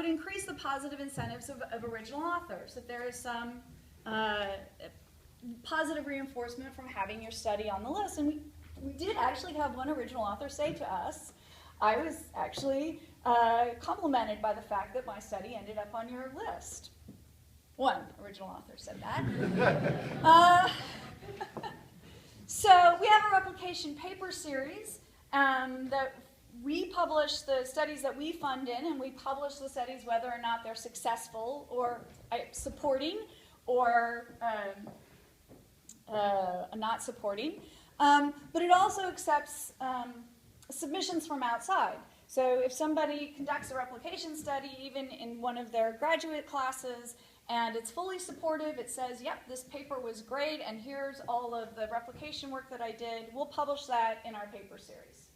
would increase the positive incentives of original authors, that there is some positive reinforcement from having your study on the list. And we did actually have one original author say to us, I was actually complimented by the fact that my study ended up on your list. One original author said that. So we have a replication paper series that we publish the studies that we fund in, and we publish the studies whether or not they're successful or supporting or not supporting. But it also accepts submissions from outside. So if somebody conducts a replication study, even in one of their graduate classes, and it's fully supportive, it says, yep, this paper was great, and here's all of the replication work that I did, we'll publish that in our paper series.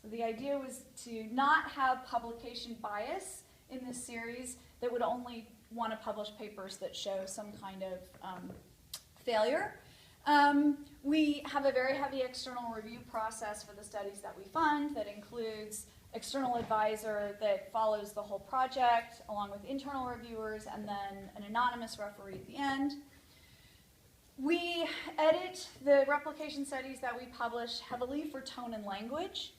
So the idea was to not have publication bias in this series that would only want to publish papers that show some kind of failure. We have a very heavy external review process for the studies that we fund that includes external advisor that follows the whole project along with internal reviewers and then an anonymous referee at the end. We edit the replication studies that we publish heavily for tone and language.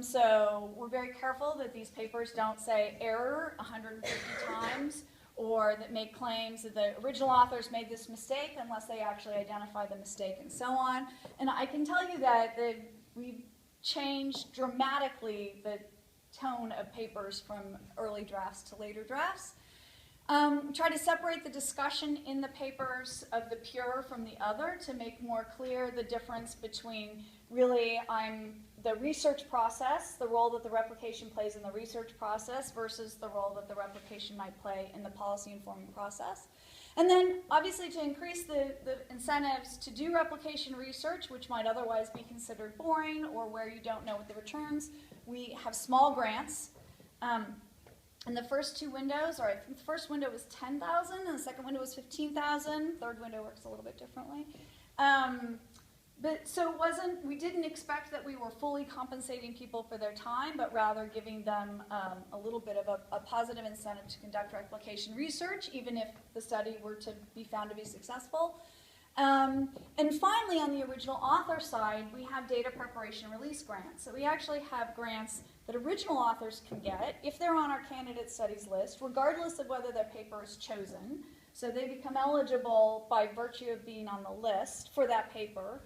So we're very careful that these papers don't say error 150 times or that make claims that the original authors made this mistake unless they actually identify the mistake and so on. And I can tell you that we've changed dramatically the tone of papers from early drafts to later drafts. Try to separate the discussion in the papers of the pure from the other to make more clear the difference between really the research process, the role that the replication plays in the research process versus the role that the replication might play in the policy informing process. And then obviously to increase the incentives to do replication research, which might otherwise be considered boring or where you don't know what the returns, we have small grants. And the first two windows, or I think the first window was 10,000 and the second window was 15,000. Third window works a little bit differently. But so we didn't expect that we were fully compensating people for their time, but rather giving them a little bit of a positive incentive to conduct replication research, even if the study were to be found to be successful. And finally, on the original author side, we have data preparation release grants. So we actually have grants that original authors can get if they're on our candidate studies list, regardless of whether their paper is chosen. So they become eligible by virtue of being on the list for that paper.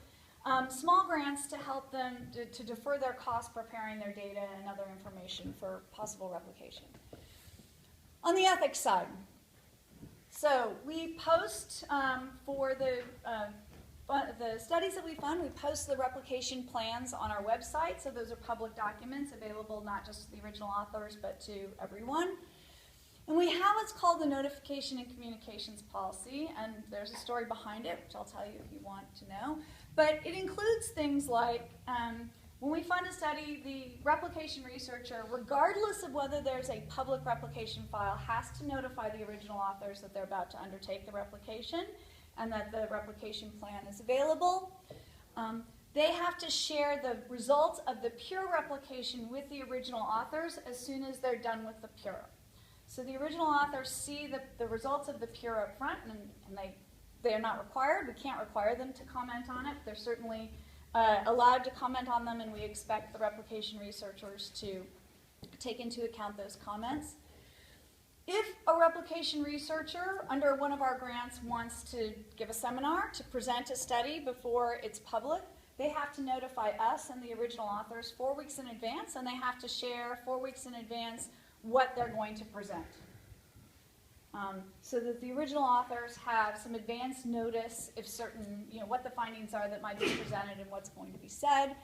Small grants to help them to defer their costs preparing their data and other information for possible replication. On the ethics side, so we post for the studies that we fund, we post the replication plans on our website. So those are public documents available not just to the original authors, but to everyone. And we have what's called the Notification and Communications Policy, and there's a story behind it, which I'll tell you if you want to know. But it includes things like when we fund a study, the replication researcher, regardless of whether there's a public replication file, has to notify the original authors that they're about to undertake the replication and that the replication plan is available. They have to share the results of the pure replication with the original authors as soon as they're done with the pure. So the original authors see the results of the pure up front, and they are not required. We can't require them to comment on it. They're certainly allowed to comment on them, and we expect the replication researchers to take into account those comments. If a replication researcher under one of our grants wants to give a seminar to present a study before it's public, they have to notify us and the original authors 4 weeks in advance, and they have to share 4 weeks in advance what they're going to present. So that the original authors have some advance notice if certain, what the findings are that might be presented and what's going to be said.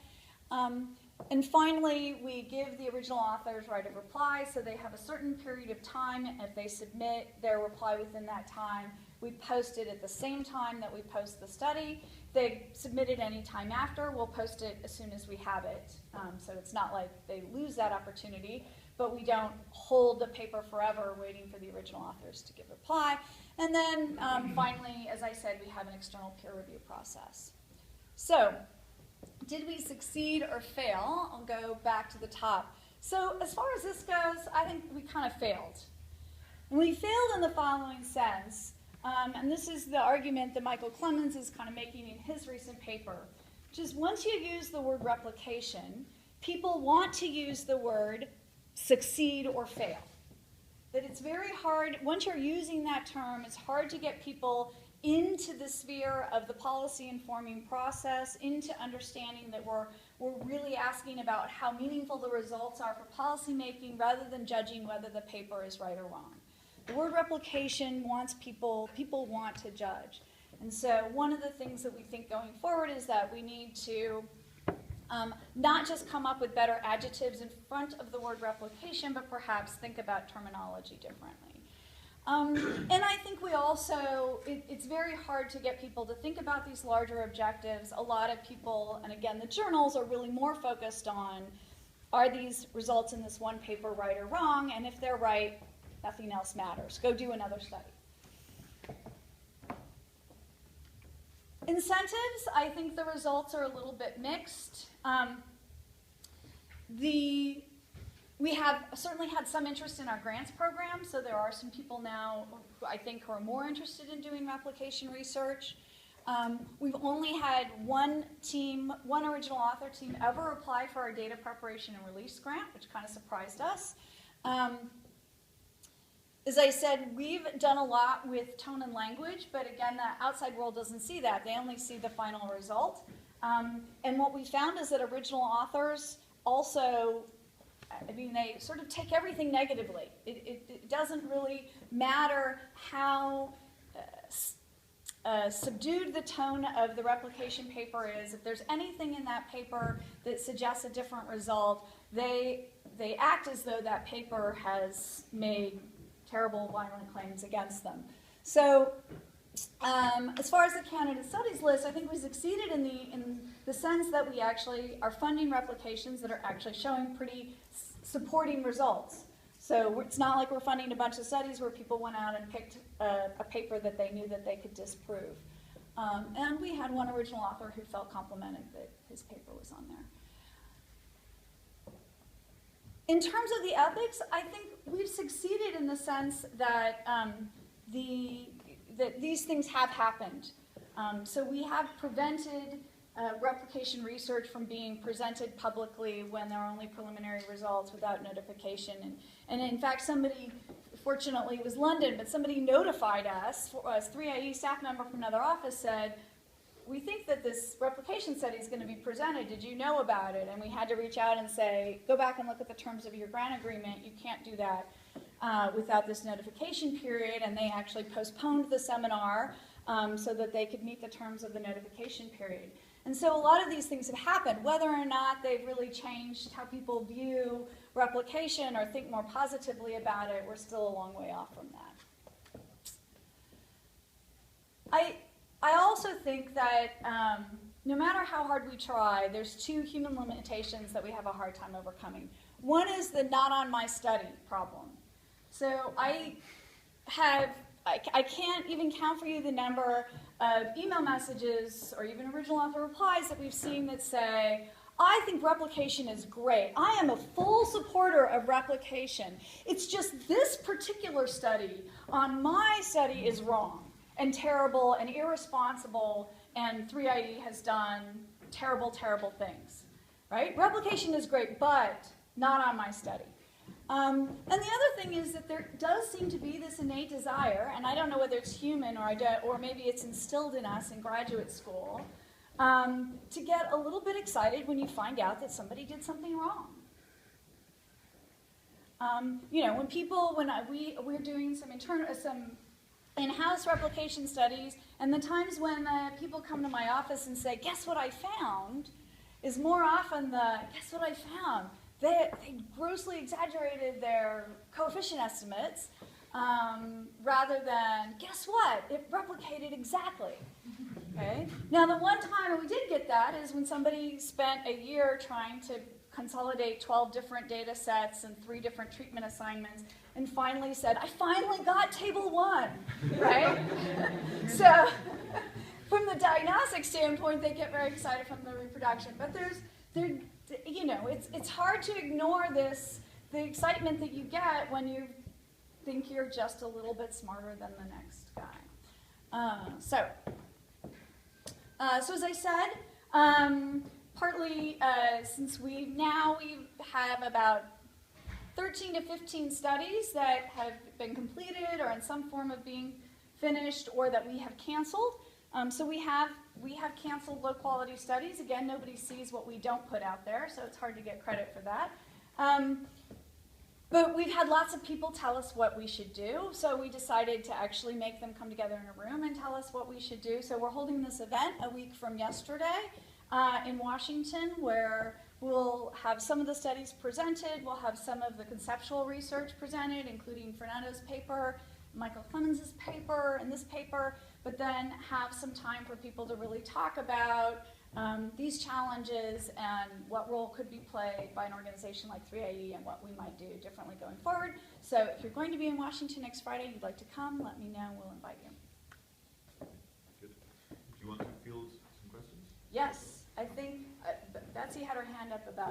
And finally, we give the original authors right of reply, so they have a certain period of time, and if they submit their reply within that time, we post it at the same time that we post the study. If they submit it any time after, we'll post it as soon as we have it. So it's not like they lose that opportunity, but we don't hold the paper forever waiting for the original authors to give reply. And then finally, as I said, we have an external peer review process. So, did we succeed or fail? I'll go back to the top. So as far as this goes, I think we kind of failed. And we failed in the following sense, and this is the argument that Michael Clemens is kind of making in his recent paper, which is once you use the word replication, people want to use the word succeed or fail. That it's very hard, once you're using that term, it's hard to get people into the sphere of the policy informing process, into understanding that we're really asking about how meaningful the results are for policy making rather than judging whether the paper is right or wrong. The word replication wants people want to judge. And so one of the things that we think going forward is that we need to not just come up with better adjectives in front of the word replication, but perhaps think about terminology differently. And I think we also, it's very hard to get people to think about these larger objectives. A lot of people, and again, the journals are really more focused on, are these results in this one paper right or wrong? And if they're right, nothing else matters. Go do another study. Incentives, I think the results are a little bit mixed. We have certainly had some interest in our grants program, so there are some people now who I think who are more interested in doing replication research. We've only had one original author team ever apply for our data preparation and release grant, which kind of surprised us. As I said, we've done a lot with tone and language, but again, the outside world doesn't see that. They only see the final result. And what we found is that original authors also, I mean, they sort of take everything negatively. It doesn't really matter how subdued the tone of the replication paper is. If there's anything in that paper that suggests a different result, they act as though that paper has made terrible, violent claims against them. So as far as the candidate studies list, I think we succeeded in the sense that we actually are funding replications that are actually showing pretty supporting results. So it's not like we're funding a bunch of studies where people went out and picked a paper that they knew that they could disprove. And we had one original author who felt complimented that his paper was on there. In terms of the ethics, I think we've succeeded in the sense that that these things have happened. So we have prevented replication research from being presented publicly when there are only preliminary results without notification. And in fact, somebody, fortunately it was London, but somebody notified us, a 3IE staff member from another office said, we think that this replication study is going to be presented. Did you know about it? And we had to reach out and say, go back and look at the terms of your grant agreement. You can't do that without this notification period. And they actually postponed the seminar so that they could meet the terms of the notification period. And so a lot of these things have happened. Whether or not they've really changed how people view replication or think more positively about it, we're still a long way off from that. I also think that no matter how hard we try, there's two human limitations that we have a hard time overcoming. One is the not on my study problem. So I can't even count for you the number of email messages or even original author replies that we've seen that say, I think replication is great. I am a full supporter of replication. It's just this particular study on my study is wrong and terrible and irresponsible, and 3IE has done terrible, terrible things, right? Replication is great, but not on my study. And the other thing is that there does seem to be this innate desire, and I don't know whether it's human or maybe it's instilled in us in graduate school, to get a little bit excited when you find out that somebody did something wrong. You know, we're doing some in-house replication studies, and the times when people come to my office and say, guess what I found, is more often the, guess what I found? They grossly exaggerated their coefficient estimates rather than, guess what? It replicated exactly. Okay? Now, the one time we did get that is when somebody spent a year trying to consolidate 12 different data sets and 3 different treatment assignments and finally said, I finally got table 1, right? So from the diagnostic standpoint, they get very excited from the reproduction. But you know, it's hard to ignore the excitement that you get when think you're just a little bit smarter than the next guy. So as I said, partly since we have about 13 to 15 studies that have been completed or in some form of being finished or that we have canceled. So we have canceled low quality studies. Again, nobody sees what we don't put out there, so it's hard to get credit for that. But we've had lots of people tell us what we should do, so we decided to actually make them come together in a room and tell us what we should do. So we're holding this event a week from yesterday in Washington, where we'll have some of the studies presented, we'll have some of the conceptual research presented, including Fernando's paper, Michael Clemens' paper, and this paper, but then have some time for people to really talk about these challenges and what role could be played by an organization like 3IE and what we might do differently going forward. So if you're going to be in Washington next Friday, you'd like to come, let me know, we'll invite you. Good. Do you want to field some questions? Yes, I think Betsy had her hand up about